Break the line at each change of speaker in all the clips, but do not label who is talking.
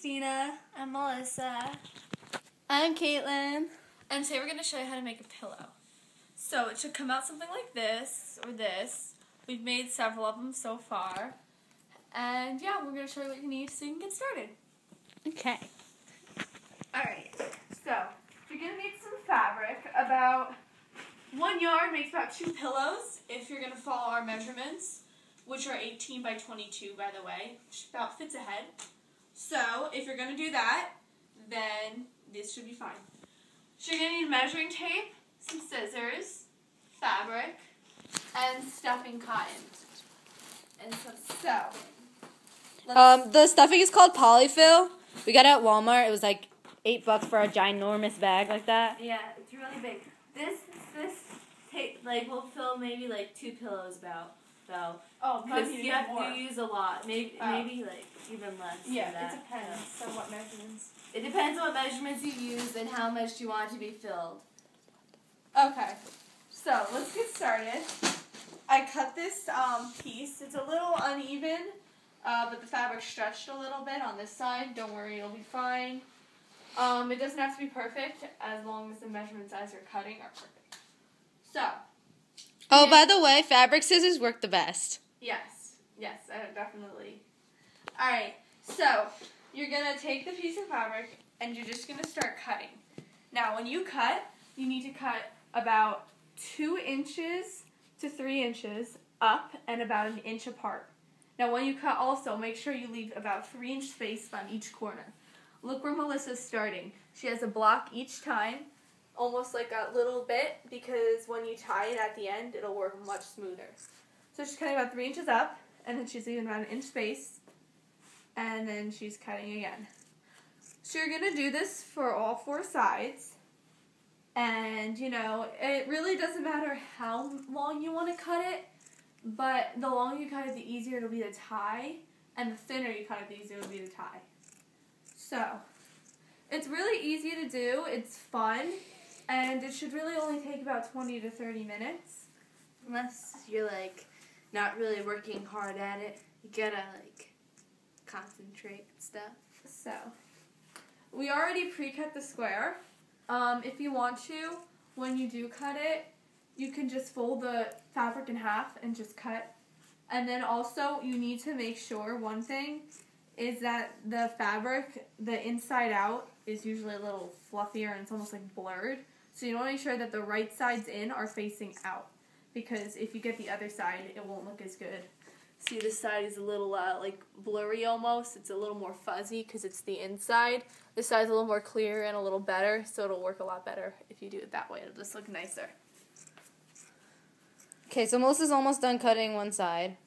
Christina.
I'm Melissa.
I'm Caitlin.
And today we're going to show you how to make a pillow. So it should come out something like this, or this. We've made several of them so far. And yeah, we're going to show you what you need so you can get started.
Okay.
Alright, so you're going to need some fabric. About 1 yard makes about 2 pillows if you're going to follow our measurements, which are 18 by 22, by the way, which about fits a head. So if you're going to do that, then this should be fine. So you're going to need measuring tape, some scissors, fabric, and stuffing cotton, and some sewing.
The stuffing is called polyfill. We got it at Walmart. It was like $8 for a ginormous bag like that.
Yeah, it's really big. This tape will fill maybe like 2 pillows though. Oh, because you use a lot. Maybe even less.
Yeah,
than that.
it depends on what measurements.
It depends on what measurements you use and how much you want to be filled.
Okay, so let's get started. I cut this piece. It's a little uneven, but the fabric stretched a little bit on this side. Don't worry, it'll be fine. It doesn't have to be perfect as long as the measurements as you're cutting are perfect. So.
Oh, by the way, fabric scissors work the best.
Yes, definitely. All right, so you're going to take the piece of fabric and you're just going to start cutting. Now, when you cut, you need to cut about 2 inches to 3 inches up and about 1 inch apart. Now, when you cut also, make sure you leave about 3-inch space on each corner. Look where Melissa's starting. She has a block each time, almost like a little bit, because when you tie it at the end, it'll work much smoother. So she's cutting about 3 inches up, and then she's leaving about 1 inch space, and then she's cutting again. So you're going to do this for all 4 sides, and, it really doesn't matter how long you want to cut it, but the longer you cut it, the easier it'll be to tie, and the thinner you cut it, the easier it'll be to tie. So, it's really easy to do, it's fun, and it should really only take about 20 to 30 minutes.
Unless you're not really working hard at it. You gotta concentrate and stuff.
So, we already pre-cut the square. If you want to, when you do cut it, you can just fold the fabric in half and just cut. And then also, you need to make sure, one thing, is that the fabric, the inside out, is usually a little fluffier and it's almost blurred. So you want to make sure that the right sides in are facing out, because if you get the other side, it won't look as good. See, this side is a little blurry almost. It's a little more fuzzy because it's the inside. This side's a little more clear and a little better, so it'll work a lot better if you do it that way. It'll just look nicer.
Okay, so Melissa's almost done cutting one side.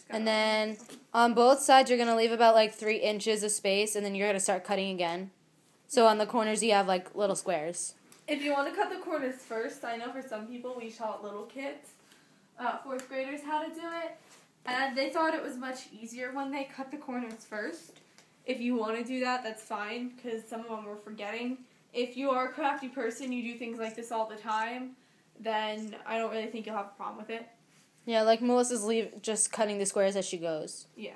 And then on both sides, you're going to leave about 3 inches of space, and then you're going to start cutting again. So on the corners, you have little squares.
If you want to cut the corners first, I know for some people we taught little kids, 4th graders, how to do it. And they thought it was much easier when they cut the corners first. If you want to do that, that's fine, because some of them were forgetting. If you are a crafty person, you do things like this all the time, then I don't really think you'll have a problem with it.
Yeah, Melissa's just cutting the squares as she goes.
Yeah.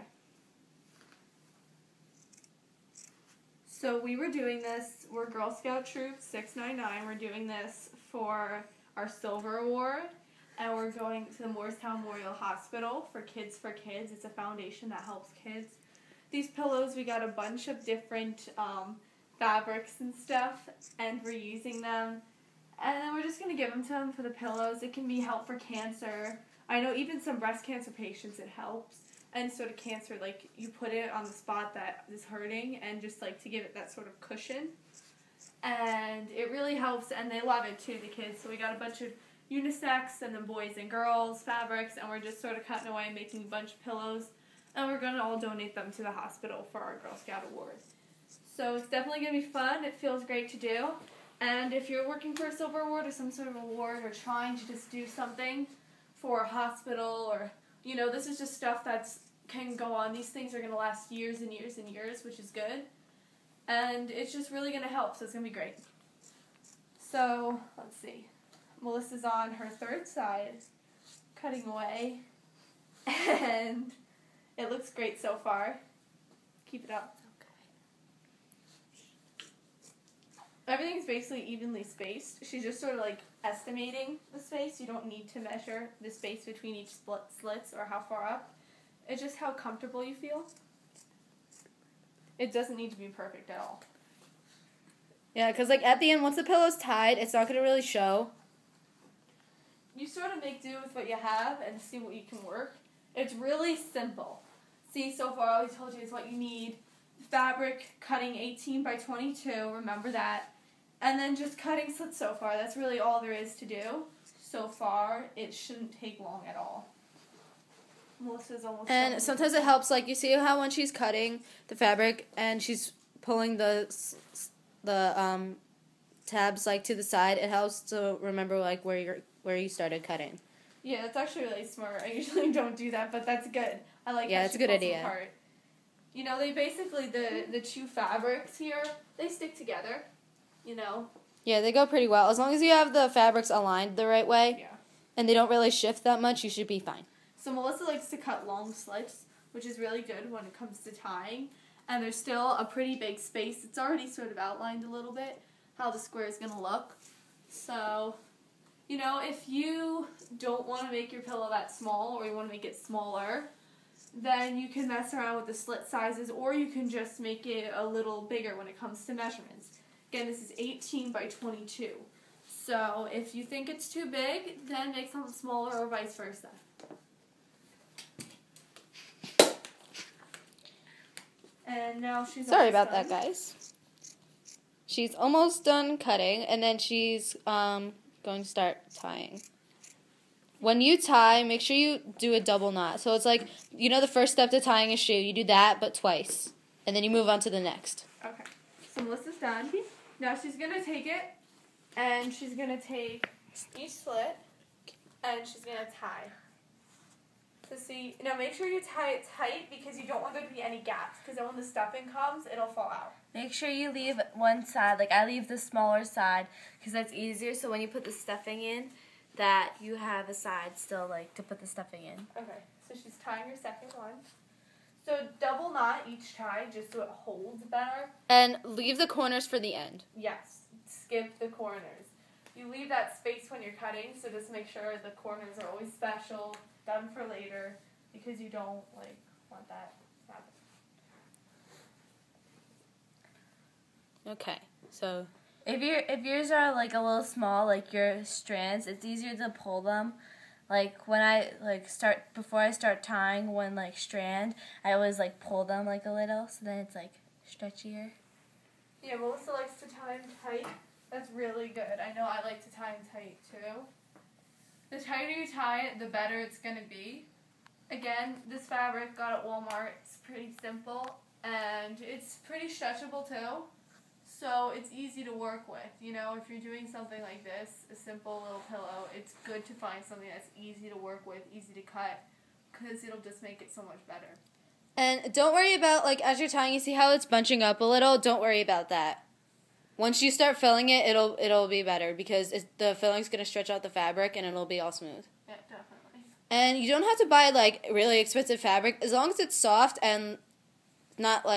So we were doing this, we're Girl Scout Troop 699, we're doing this for our Silver Award, and we're going to the Morristown Memorial Hospital for Kids for Kids. It's a foundation that helps kids. These pillows, we got a bunch of different fabrics and stuff, and we're using them. And then we're just going to give them to them for the pillows. It can be help for cancer. I know even some breast cancer patients it helps. And sort of cancer, you put it on the spot that is hurting and just to give it that sort of cushion. And it really helps, and they love it too, the kids. So we got a bunch of unisex and then boys and girls fabrics, and we're just sort of cutting away, making a bunch of pillows. And we're going to all donate them to the hospital for our Girl Scout Award. So it's definitely going to be fun. It feels great to do. And if you're working for a Silver Award or some sort of award or trying to just do something for a hospital or, this is just stuff that can go on. These things are going to last years and years and years, which is good. And it's just really going to help, so it's going to be great. So, let's see. Melissa's on her 3rd side, cutting away. And it looks great so far. Keep it up. everything's basically evenly spaced. She's just sort of like estimating the space. You don't need to measure the space between each slits or how far up. It's just how comfortable you feel. It doesn't need to be perfect at all.
Yeah, because like at the end, once the pillow's tied, it's not going to really show.
You sort of make do with what you have and see what you can work. It's really simple. See, so far all I told you is what you need. Fabric, cutting 18 by 22, remember that. And then just cutting slits so far. That's really all there is to do. So far, it shouldn't take long at all. Melissa's almost
And
done.
sometimes it helps, like you see how when she's cutting the fabric and she's pulling the tabs like to the side, it helps to remember like where you started cutting.
Yeah, that's actually really smart. I usually don't do that, but that's good. I like
Yeah,
how
it's
she
a good
pulls them
idea.
apart. You know, they basically, the two fabrics here, they stick together, you know.
Yeah, they go pretty well. As long as you have the fabrics aligned the right way
Yeah.
and they don't really shift that much, you should be fine.
So Melissa likes to cut long slits, which is really good when it comes to tying. And there's still a pretty big space. It's already sort of outlined a little bit how the square is going to look. So, you know, if you don't want to make your pillow that small or you want to make it smaller, then you can mess around with the slit sizes or you can just make it a little bigger when it comes to measurements. Again, this is 18 by 22. So if you think it's too big, then make something smaller or vice versa. And now she's
Sorry
almost
about
done.
that, guys. She's almost done cutting, and then she's going to start tying. When you tie, make sure you do a double knot. So it's like, you know the first step to tying a shoe, you do that, but twice. And then you move on to the next.
Okay. So Melissa's done. Now she's going to take it, and she's going to take each slit, and she's going to tie. So see, now make sure you tie it tight because you don't want there to be any gaps because then when the stuffing comes, it'll fall out.
Make sure you leave one side, like I leave the smaller side because that's easier so when you put the stuffing in that you have a side still like to put the stuffing in.
Okay, so she's tying her second one. So double knot each tie just so it holds better.
And leave the corners for the end.
Yes, skip the corners. You leave that space when you're cutting, so just make sure the corners are always special, done for later, because you don't want that to happen.
Okay, so
If yours are like a little small, like your strands, it's easier to pull them. Like when I before I start tying one strand, I always pull them a little, so then it's stretchier.
Yeah, Melissa likes to tie them tight. That's really good. I know I like to tie them tight too. The tighter you tie it, the better it's going to be. Again, this fabric got at Walmart. It's pretty simple and it's pretty stretchable too. So it's easy to work with. You know, if you're doing something like this, a simple little pillow, it's good to find something that's easy to work with, easy to cut, because it'll just make it so much better.
And don't worry about, as you're tying, you see how it's bunching up a little? Don't worry about that. Once you start filling it, it'll be better because the filling's going to stretch out the fabric and it'll be all smooth.
Yeah, definitely.
And you don't have to buy, really expensive fabric. As long as it's soft and not,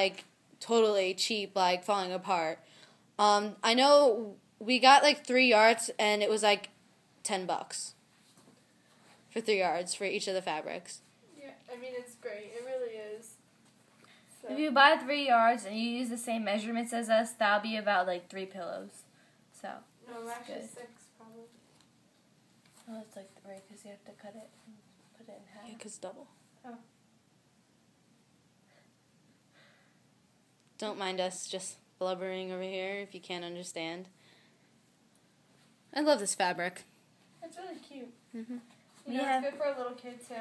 totally cheap, falling apart. I know we got, 3 yards and it was, $10 for 3 yards for each of the fabrics.
Yeah, I mean, it's great. It really is. So.
If you buy 3 yards and you use the same measurements as us, that'll be about 3 pillows. So
No, actually
good.
6 probably.
Oh, it's 3 because you have to cut it and put it in half.
Yeah, because double.
Oh.
Don't mind us just blubbering over here if you can't understand. I love this fabric.
It's really cute.
Mm-hmm.
You know, it's good for a little kid too.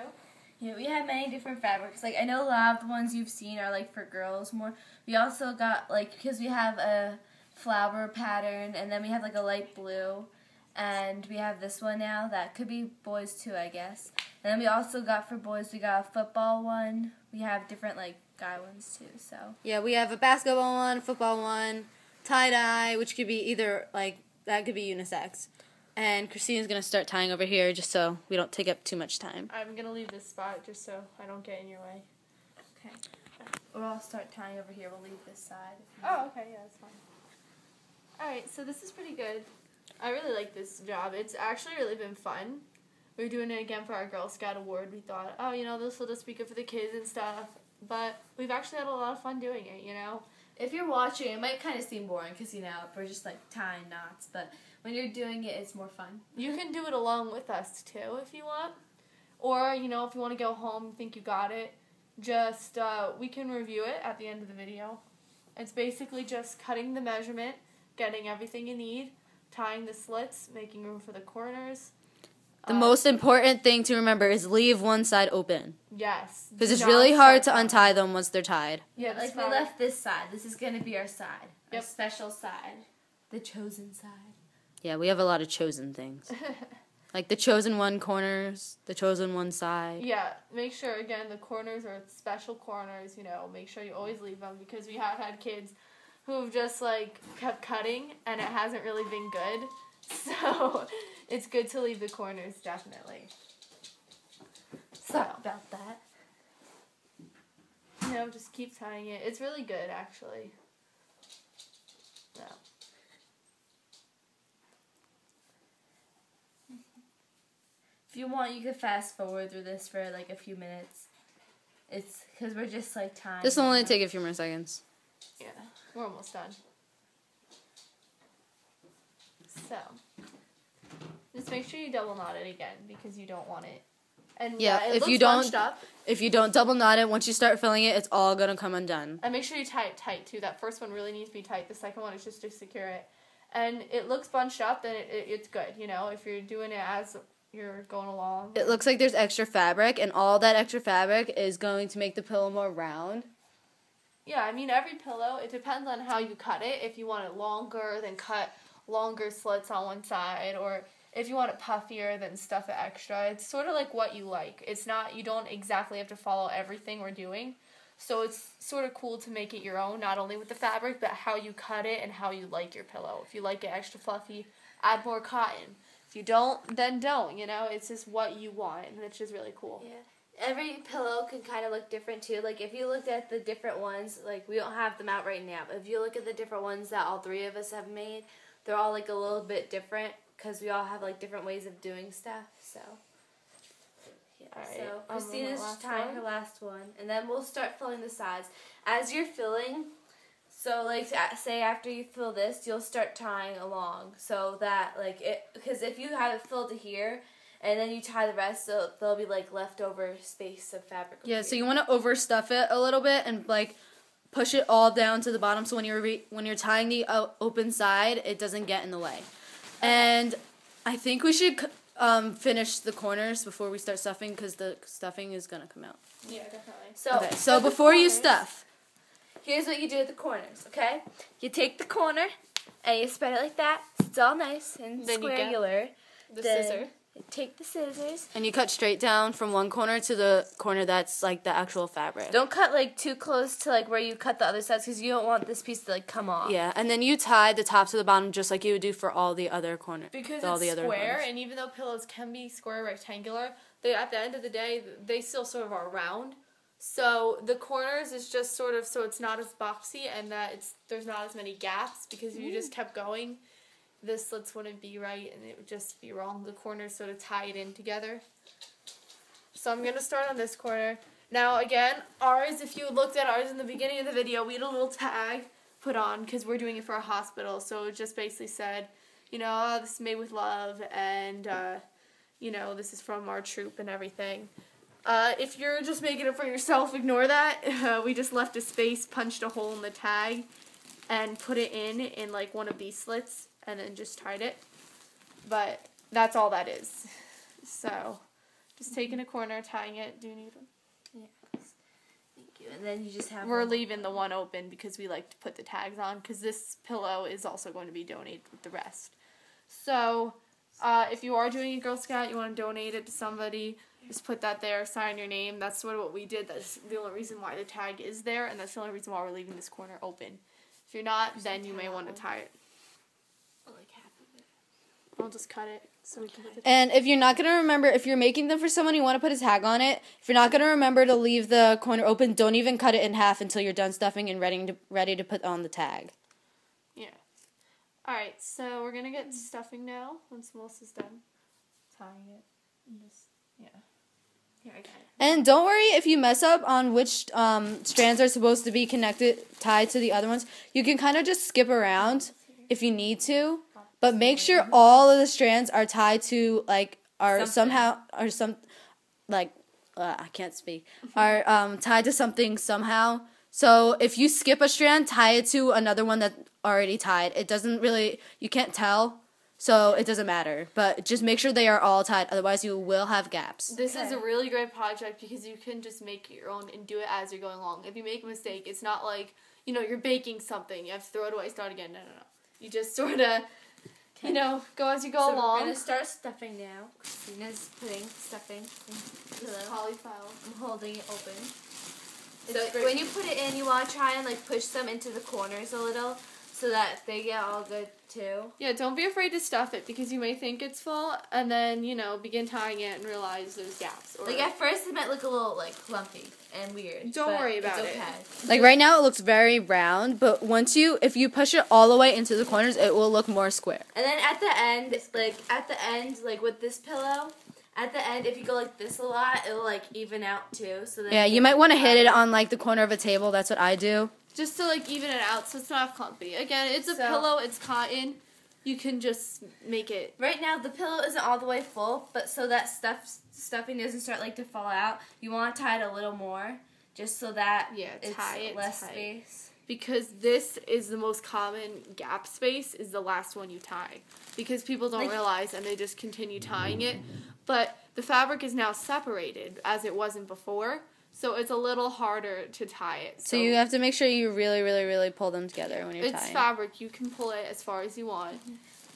Yeah, we have many different fabrics. I know a lot of the ones you've seen are for girls more. We also got because we have a flower pattern and then we have a light blue and we have this one now that could be boys too, I guess. And then we also got for boys, we got a football one. We have different guy ones too, so.
Yeah, we have a basketball one, football one, tie-dye, which could be either, that could be unisex. And Christina's going to start tying over here just so we don't take up too much time.
I'm going to leave this spot just so I don't get in your way.
Okay. Or I'll start tying over here. We'll leave this side.
Oh, okay, yeah, that's fine.
Alright, so this is pretty good. I really like this job. It's actually really been fun. We're doing it again for our Girl Scout Award. We thought, oh, this will just be good for the kids and stuff. But we've actually had a lot of fun doing it,
If you're watching, it might kind of seem boring because, we're just, tying knots. But when you're doing it, it's more fun.
You can do it along with us, too, if you want. Or, if you want to go home and think you got it, just, we can review it at the end of the video. It's basically just cutting the measurement, getting everything you need, tying the slits, making room for the corners.
The most important thing to remember is leave one side open.
Yes.
Because it's really hard to untie them once they're tied.
Yeah, we left this side. This is going to be our side.
Yep.
Our special side. The chosen side.
Yeah, we have a lot of chosen things. Like the chosen one corners, the chosen one side.
Yeah, make sure, again, the corners are special corners, make sure you always leave them because we have had kids who have just, kept cutting and it hasn't really been good. So, it's good to leave the corners, definitely.
Sorry about that.
Just keep tying it. It's really good, actually. No.
If you want, you could fast forward through this for a few minutes. It's because we're just tying.
This will only take a few more seconds.
Yeah, we're almost done. So, just make sure you double knot it again because you don't want it. And
yeah,
it
if
looks
you don't,
bunched up.
if you don't double knot it, once you start filling it, it's all gonna come undone.
And make sure you tie it tight too. That first one really needs to be tight. The second one is just to secure it. And it looks bunched up, then it's good. If you're doing it as you're going along.
It looks like there's extra fabric, and all that extra fabric is going to make the pillow more round.
Yeah, every pillow, it depends on how you cut it. If you want it longer, then cut longer slits on one side, or if you want it puffier, then stuff it extra. It's sort of like what you like. It's not, you don't exactly have to follow everything we're doing. So it's sort of cool to make it your own, not only with the fabric, but how you cut it and how you like your pillow. If you like it extra fluffy, add more cotton. If you don't, then don't, It's just what you want, and it's just really cool.
Yeah. Every pillow can kind of look different, too. If you looked at the different ones, we don't have them out right now, but if you look at the different ones that all three of us have made, they're all, a little bit different because we all have, different ways of doing stuff, so. Yeah,
right.
So Christina's tying her last one, and then we'll start filling the sides. As you're filling, so, say after you fill this, you'll start tying along, so that, because if you have it filled to here, and then you tie the rest, so there'll be, leftover space of fabric.
Yeah, so you want to overstuff it a little bit and, push it all down to the bottom so when you're tying the open side, it doesn't get in the way. And I think we should finish the corners before we start stuffing because the stuffing is going to come out.
Yeah, definitely.
So before you stuff.
Here's what you do with the corners, okay? You take the corner and you spread it like that. It's all nice and
then
squarular.
The scissor.
You take the scissors.
And you cut straight down from one corner to the corner that's the actual fabric.
Don't cut too close to where you cut the other sides because you don't want this piece to come off.
Yeah, and then you tie the top to the bottom just like you would do for all the other corners.
Because
all
it's
the other
square,
corners.
and even though pillows can be square, rectangular, they at the end of the day, they still sort of are round. So the corners is just sort of so it's not as boxy and that there's not as many gaps because if you just kept going, the slits wouldn't be right and it would just be wrong. The corners sort of tie it in together. So I'm going to start on this corner. Now again, ours, if you looked at ours in the beginning of the video, we had a little tag put on because we're doing it for a hospital. So it just basically said, this is made with love and, this is from our troop and everything. If you're just making it for yourself, ignore that. We just left a space, punched a hole in the tag, and put it in one of these slits, and then just tied it. But that's all that is. So, just taking a corner, tying it. Do you need them?
Yes. Thank you. And then you just have...
We're leaving the one open because we like to put the tags on, because this pillow is also going to be donated with the rest. So, if you are doing a Girl Scout, you want to donate it to somebody, just put that there, sign your name. That's sort of what we did. That's the only reason why the tag is there, and that's the only reason why we're leaving this corner open. If you're not, then you may want to tie it.
Half of it.
I'll just cut it so we can put the
And if you're not going to remember, if you're making them for someone, you want to put a tag on it. If you're not going to remember to leave the corner open, don't even cut it in half until you're done stuffing and ready to put on the tag.
Yeah. Alright, so we're gonna get stuffing now once Melissa's done tying it. And just, yeah. Here, I got it.
And don't worry if you mess up on which strands are supposed to be tied to the other ones. You can kind of just skip around if you need to, but make sure all of the strands are tied to I can't speak. Are tied to something somehow. So if you skip a strand, tie it to another one that's already tied. It doesn't really, you can't tell. So it doesn't matter, but just make sure they are all tied, otherwise you will have gaps.
This is a really great project because you can just make it your own and do it as you're going along. If you make a mistake, it's not like, you're baking something, you have to throw it away, start again. No. You just sort of, go as you go along.
We're going to start stuffing now. Christina's putting stuffing into the
polyfile.
I'm holding it open.
So when you put it in, you want to try and push them into the corners a little so that they get all good too.
Yeah, don't be afraid to stuff it because you may think it's full and then, begin tying it and realize there's gaps. Or
at first it might look a little clumpy and weird.
Don't worry about
it's okay.
it.
Right now it looks very round, but if you push it all the way into the corners, it will look more square.
And then at the end, with this pillow, at the end, if you go like this a lot, it'll even out too. So then
you might want to hit it on the corner of a table. That's what I do.
Just to even it out so it's not clumpy. Again, it's a pillow, it's cotton. You can just make it.
Right now, the pillow isn't all the way full, but so that stuffing doesn't start to fall out, you want to tie it a little more, just so that it's less space.
Because this is the most common gap space, is the last one you tie. Because people don't realize and they just continue tying it. But the fabric is now separated as it wasn't before. So it's a little harder to tie it.
So you have to make sure you really, really, really pull them together when you're tying.
It's fabric. You can pull it as far as you want.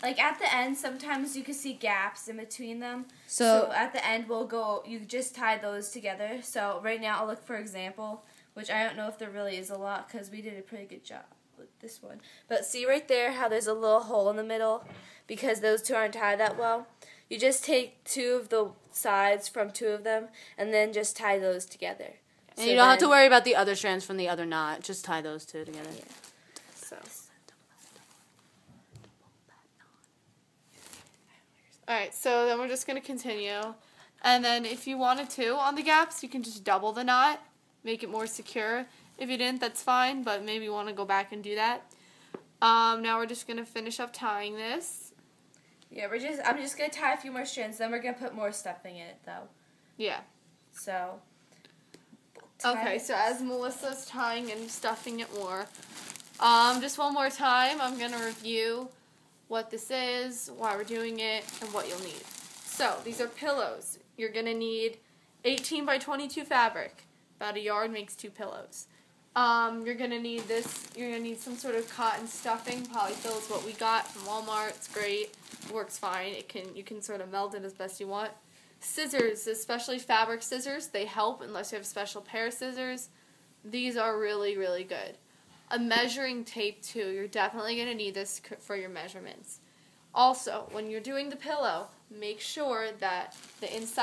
At the end, sometimes you can see gaps in between them. So at the end, you just tie those together. So right now, I'll look for example, which I don't know if there really is a lot because we did a pretty good job with this one. But see right there how there's a little hole in the middle because those two aren't tied that well? You just take two of the sides from two of them and then just tie those together.
And you don't have to worry about the other strands from the other knot. Just tie those two together. Yeah.
So. Alright, so then we're just going to continue. And then if you wanted to on the gaps, you can just double the knot, make it more secure. If you didn't, that's fine, but maybe you want to go back and do that. Now we're just going to finish up tying this.
Yeah, I'm just going to tie a few more strands, then we're going to put more stuffing in it, though.
Yeah.
So.
Okay, so as Melissa's tying and stuffing it more, just one more time, I'm going to review what this is, why we're doing it, and what you'll need. So, these are pillows. You're going to need 18 by 22 fabric. About a yard makes 2 pillows. You're going to need this. You're going to need some sort of cotton stuffing. Polyfill is what we got from Walmart. It's great. It works fine. You can sort of melt it as best you want. Scissors, especially fabric scissors, they help unless you have a special pair of scissors. These are really, really good. A measuring tape, too. You're definitely going to need this for your measurements. Also, when you're doing the pillow, make sure that it's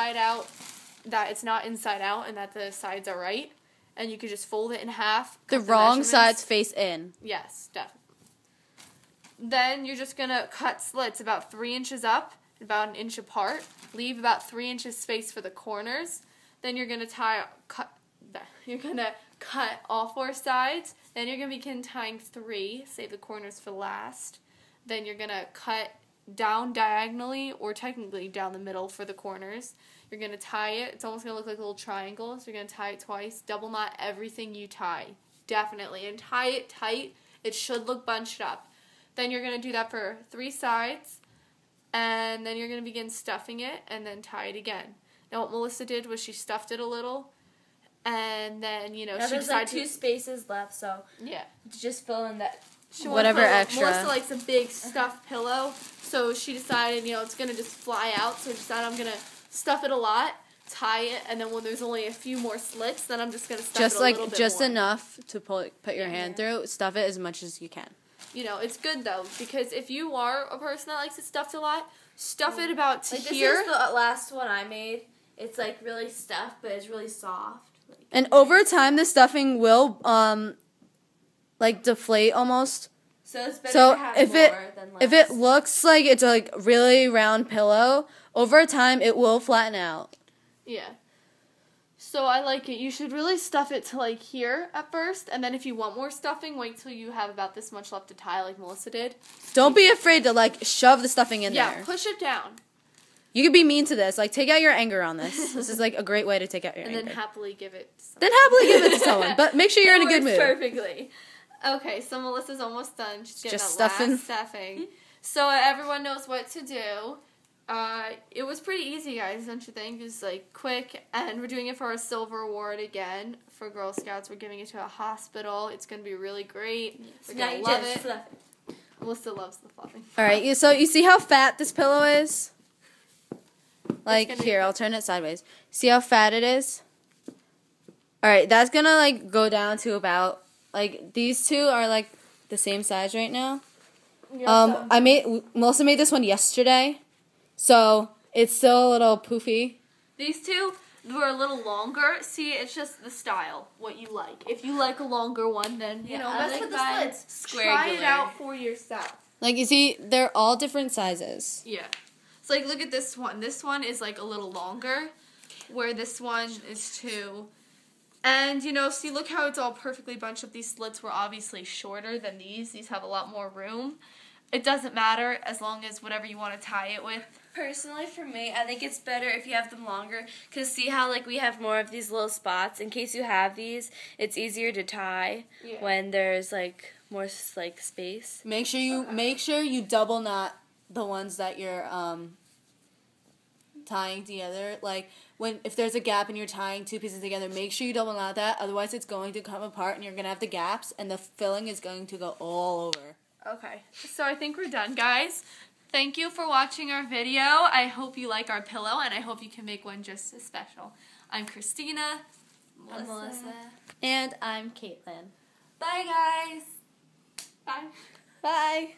not inside out and that the sides are right. And you can just fold it in half.
The wrong sides face in.
Yes, definitely. Then you're just going to cut slits about 3 inches up, about an inch apart. Leave about 3 inches space for the corners. Then you're going to cut all 4 sides. Then you're going to begin tying 3. Save the corners for last. Then you're going to cut down diagonally or technically down the middle for the corners. You're going to tie it. It's almost going to look like a little triangle. So you're going to tie it twice. Double knot everything you tie. Definitely. And tie it tight. It should look bunched up. Then you're going to do that for 3 sides. And then you're going to begin stuffing it and then tie it again. Now what Melissa did was she stuffed it a little. And then,
now
she
there's
decided
2 spaces left. So
yeah,
just fill in that.
Whatever extra.
Melissa likes a big stuffed pillow. So she decided, it's going to just fly out. So she decided I'm going to stuff it a lot, tie it, and then when there's only a few more slits, then I'm just going to stuff it a little bit
just
more.
enough to put your hand through. Stuff it as much as you can.
It's good, though, because if you are a person that likes it stuffed a lot, stuff it about to here.
This is the last one I made. It's, really stuffed, but it's really soft.
And over time, the stuffing will, deflate almost.
So it's better to have more than less.
If it looks like it's a like really round pillow, over time it will flatten out.
Yeah. So I like it. You should really stuff it to like here at first, and then if you want more stuffing, wait till you have about this much left to tie like Melissa did.
Don't be afraid to like shove the stuffing in there.
Yeah, push it down.
You could be mean to this. Like, take out your anger on this. This is like a great way to take out your anger.
And then happily give it to someone.
Then happily give it to someone. But make sure you're in a good mood.
Perfectly. Okay, so Melissa's almost done. She's getting
just
that
stuffing.
last stuffing. So everyone knows what to do. It was pretty easy, guys, don't you think? It was like quick, and we're doing it for our silver award again for Girl Scouts. We're giving it to a hospital. It's going to be really great.
Yes.
We're going to love it. Melissa loves the fluffing.
All right, so you see how fat this pillow is? Like, here, I'll turn it sideways. See how fat it is? All right, that's going to, like, go down to about, like, these two are, like, the same size right now. Melissa made this one yesterday, so it's still a little poofy.
These two were a little longer. See, it's just the style, what you like. If you like a longer one, then, you know, mess with the slits. Try it out for yourself.
Like, you see, they're all different sizes.
Yeah. So, like, look at this one. This one is, like, a little longer, where this one is two. And, you know, see, look how it's all perfectly bunched up. These slits were obviously shorter than these. These have a lot more room. It doesn't matter as long as whatever you want to tie it with.
Personally, for me, I think it's better if you have them longer, because see how, like, we have more of these little spots? In case you have these, it's easier to tie when there's, like, more, like, space.
Make sure you double knot the ones that you're tying together. Like, if there's a gap and you're tying two pieces together, make sure you double knot that. Otherwise, it's going to come apart and you're going to have the gaps and the filling is going to go all over.
Okay, so I think we're done, guys. Thank you for watching our video. I hope you like our pillow, and I hope you can make one just as special. I'm Christina.
I'm Melissa.
And I'm Caitlin.
Bye, guys.
Bye.
Bye.